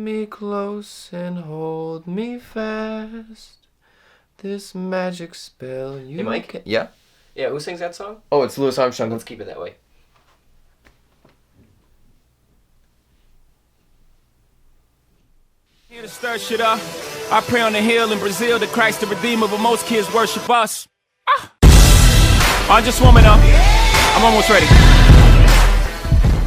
me close and hold me fast. This magic spell you... Hey, Mike? Yeah? Yeah, who sings that song? Oh, it's Louis Armstrong. Let's keep it that way. Here to stir shit up. I pray on the hill in Brazil that Christ the Redeemer, but most kids worship us. I'm just warming up. I'm almost ready.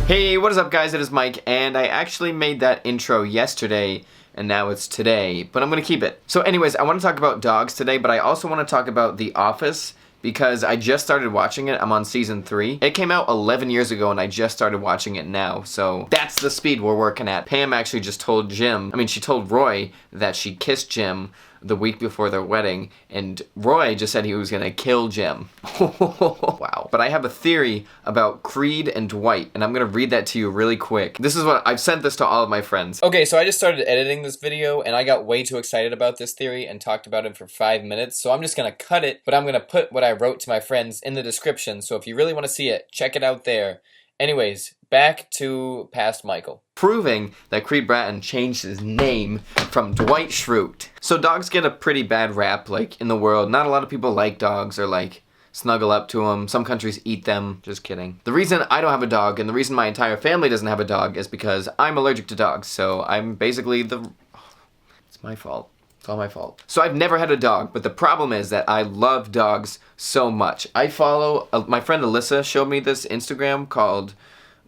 Hey, what is up, guys? It is Mike, and I actually made that intro yesterday, and now it's today, but I'm gonna keep it. So anyways, I want to talk about dogs today, but I also want to talk about The Office, because I just started watching it. I'm on season 3. It came out 11 years ago, and I just started watching it now, so that's the speed we're working at. Pam actually just told she told Roy that she kissed Jim the week before their wedding, and Roy just said he was gonna kill Jim. Wow. But I have a theory about Creed and Dwight, and I'm gonna read that to you really quick. This is what I've sent this to all of my friends. Okay, so I just started editing this video, and I got way too excited about this theory and talked about it for 5 minutes, so I'm just gonna cut it, but I'm gonna put what I wrote to my friends in the description, so if you really wanna see it, check it out there. Anyways, back to past Michael. Proving that Creed Bratton changed his name from Dwight Schrute. So dogs get a pretty bad rap, like, in the world. Not a lot of people like dogs or, like, snuggle up to them. Some countries eat them. Just kidding. The reason I don't have a dog, and the reason my entire family doesn't have a dog, is because I'm allergic to dogs. So I'm basically it's my fault. It's all my fault. So I've never had a dog, but the problem is that I love dogs so much. I follow, my friend Alyssa showed me this Instagram called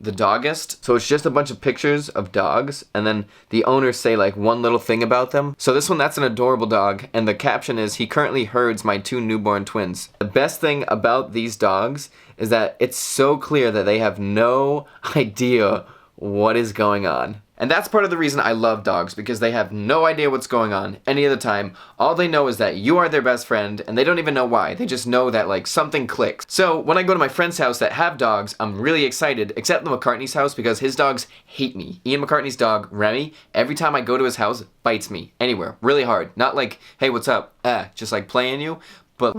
The Doggist. So it's just a bunch of pictures of dogs, and then the owners say like one little thing about them. So this one, that's an adorable dog, and the caption is, "He currently herds my 2 newborn twins." The best thing about these dogs is that it's so clear that they have no idea what is going on. And that's part of the reason I love dogs, because they have no idea what's going on any of the time. All they know is that you are their best friend, and they don't even know why. They just know that, like, something clicks. So when I go to my friend's house that have dogs, I'm really excited, except the McCartney's house, because his dogs hate me. Ian McCartney's dog, Remy, every time I go to his house, bites me. Anywhere. Really hard. Not like, hey, what's up? Just like playing you. But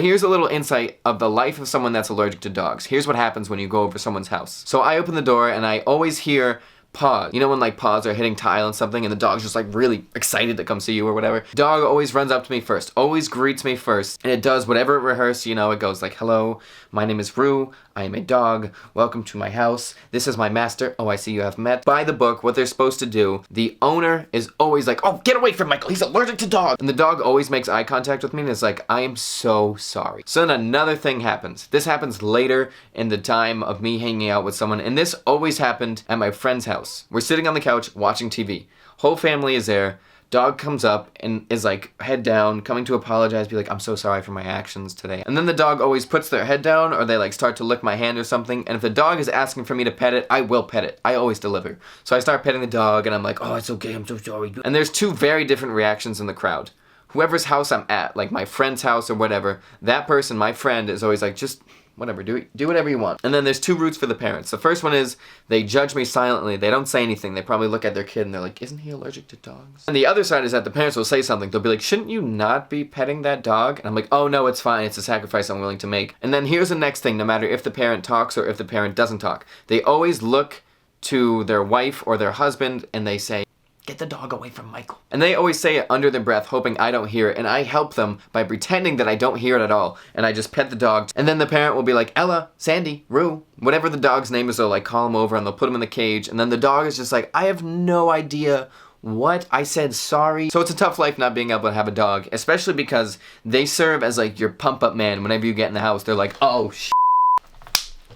here's a little insight of the life of someone that's allergic to dogs. Here's what happens when you go over someone's house. So I open the door, and I always hear paws. You know when like paws are hitting tile and something and the dog's just like really excited to come see you or whatever? Dog always runs up to me first, always greets me first, and it does whatever it rehearsed, you know, it goes like, "Hello, my name is Rue, I am a dog, welcome to my house, this is my master, oh I see you have met." By the book, what they're supposed to do, the owner is always like, "Oh, get away from Michael, he's allergic to dogs." And the dog always makes eye contact with me and is like, "I am so sorry." So then another thing happens. This happens later in the time of me hanging out with someone, and this always happened at my friend's house. We're sitting on the couch watching TV. Whole family is there. Dog comes up and is like head down, coming to apologize, be like, "I'm so sorry for my actions today." And then the dog always puts their head down, or they like start to lick my hand or something. And if the dog is asking for me to pet it, I will pet it. I always deliver. So I start petting the dog and I'm like, "Oh, it's okay, I'm so sorry." And there's 2 very different reactions in the crowd. Whoever's house I'm at, like my friend's house or whatever, that person, my friend, is always like, "Just whatever, do whatever you want." And then there's 2 routes for the parents. The first one is they judge me silently. They don't say anything. They probably look at their kid and they're like, "Isn't he allergic to dogs?" And the other side is that the parents will say something. They'll be like, "Shouldn't you not be petting that dog?" And I'm like, "Oh no, it's fine. It's a sacrifice I'm willing to make." And then here's the next thing. No matter if the parent talks or if the parent doesn't talk, they always look to their wife or their husband and they say, "Get the dog away from Michael." And they always say it under their breath, hoping I don't hear it, and I help them by pretending that I don't hear it at all, and I just pet the dog. And then the parent will be like, "Ella, Sandy, Rue," whatever the dog's name is, they'll like call him over and they'll put him in the cage, and then the dog is just like, "I have no idea what I said, sorry." So it's a tough life not being able to have a dog, especially because they serve as like your pump-up man whenever you get in the house. They're like, "Oh,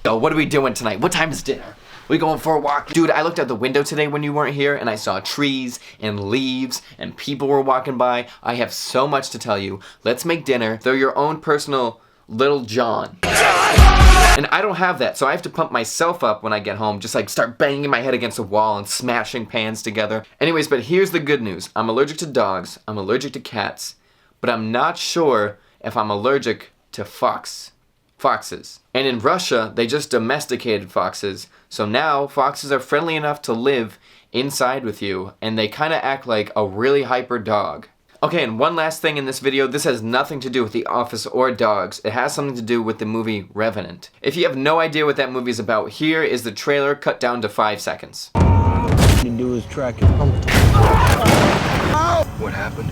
so what are we doing tonight? What time is dinner? We going for a walk?" Dude, I looked out the window today when you weren't here and I saw trees and leaves and people were walking by. I have so much to tell you. Let's make dinner. They're your own personal Little John. And I don't have that, so I have to pump myself up when I get home, just like start banging my head against a wall and smashing pans together. Anyways, but here's the good news. I'm allergic to dogs, I'm allergic to cats, but I'm not sure if I'm allergic to foxes. And in Russia, they just domesticated foxes. So now foxes are friendly enough to live inside with you, and they kind of act like a really hyper dog. Okay, and one last thing in this video, this has nothing to do with The Office or dogs. It has something to do with the movie Revenant. If you have no idea what that movie is about, here is the trailer cut down to 5 seconds. to do is track it. What happened?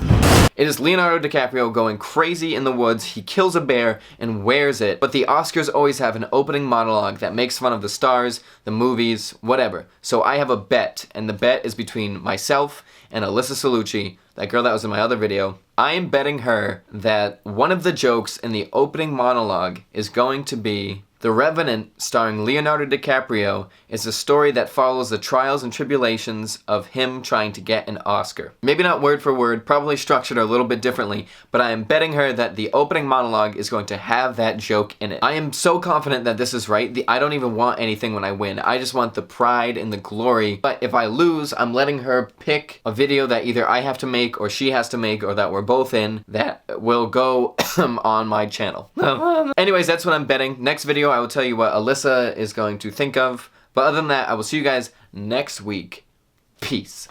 It is Leonardo DiCaprio going crazy in the woods. He kills a bear and wears it, but the Oscars always have an opening monologue that makes fun of the stars, the movies, whatever. So I have a bet, and the bet is between myself and Alyssa Salucci, that girl that was in my other video. I am betting her that one of the jokes in the opening monologue is going to be The Revenant, starring Leonardo DiCaprio, is a story that follows the trials and tribulations of him trying to get an Oscar. Maybe not word for word, probably structured a little bit differently, but I am betting her that the opening monologue is going to have that joke in it. I am so confident that this is right. I don't even want anything when I win. I just want the pride and the glory. But if I lose, I'm letting her pick a video that either I have to make or she has to make or that we're both in that will go on my channel. Anyways, that's what I'm betting. Next video, I will tell you what Alyssa is going to think of. But other than that, I will see you guys next week. Peace.